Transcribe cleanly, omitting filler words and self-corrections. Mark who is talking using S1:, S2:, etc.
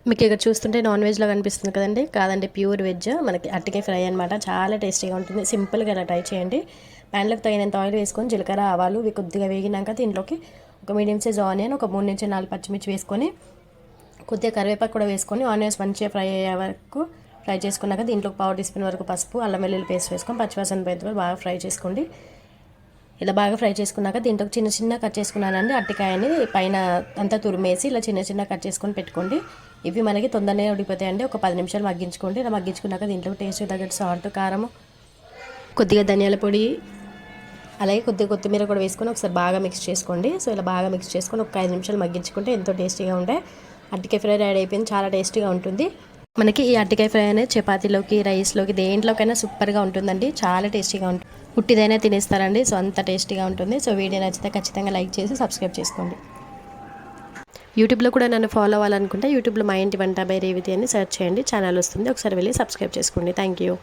S1: మీకు ఇక్కడ చూస్తుంటే నాన్ వెజ్లో కనిపిస్తుంది కదండి, కాదండి ప్యూర్ వెజ్. మనకి అరటికాయ ఫ్రై అనమాట. చాలా టేస్టీగా ఉంటుంది. సింపుల్గా ఇలా ట్రై చేయండి. ప్యాన్లోకి తగినంత ఆయిల్ వేసుకొని జీలకర్ర ఆవాలు ఇవి కొద్దిగా వేగినాక దీంట్లోకి ఒక మీడియం సైజ్ ఆనియన్, ఒక 3 నుంచి 4 పచ్చిమిర్చి వేసుకొని కొద్దిగా కరివేపాకు కూడా వేసుకొని ఆనియన్స్ మంచిగా ఫ్రై అయ్యే వరకు ఫ్రై చేసుకున్నాక దీంట్లో 1/2 టీ స్పూన్ వరకు పసుపు, అల్లం వెల్లుల్లి పేస్ట్ వేసుకొని పచ్చివాసన పోయేంత బాగా ఫ్రై చేసుకోండి. ఇలా బాగా ఫ్రై చేసుకున్నాక దీంట్లో చిన్న చిన్న కట్ చేసుకున్నానండి అరటికాయని పైన అంతా తురిమేసి ఇలా చిన్న చిన్న కట్ చేసుకొని పెట్టుకోండి. ఇవి మనకి తొందరనే ఉడిపోతాయండి. ఒక 10 నిమిషాలు మగ్గించుకోండి. ఇలా మగ్గించుకున్నాక దీంట్లో టేస్ట్ తగ్గట్టు సాల్ట్, కారం, కొద్దిగా ధనియాల పొడి, అలాగే కొద్దిగా కొత్తిమీర కూడా వేసుకొని ఒకసారి బాగా మిక్స్ చేసుకోండి. సో ఇలా బాగా మిక్స్ చేసుకొని ఒక 5 నిమిషాలు మగ్గించుకుంటే ఎంతో టేస్టీగా ఉంటాయి. అరటికాయ ఫ్రై రెడీ అయిపోయింది. చాలా టేస్టీగా ఉంటుంది. మనకి ఈ అరటికాయ ఫ్రై అనేది చపాతీలోకి, రైస్లోకి, దేంట్లోకైనా సూపర్గా ఉంటుందండి. చాలా టేస్టీగా ఉంటుంది. ఉట్టిదైనా తినేస్తారండి. సో అంత టేస్టీగా ఉంటుంది. సో వీడియో నచ్చితే ఖచ్చితంగా లైక్ చేసి సబ్స్క్రైబ్ చేసుకోండి. యూట్యూబ్లో కూడా నన్ను ఫాలో అవ్వాలనుకుంటే యూట్యూబ్లో మా ఇంటి వంట బై రేవతి అని సెర్చ్ చేయండి. ఛానల్ వస్తుంది. ఒకసారి వెళ్ళి సబ్స్క్రైబ్ చేసుకోండి. Thank you.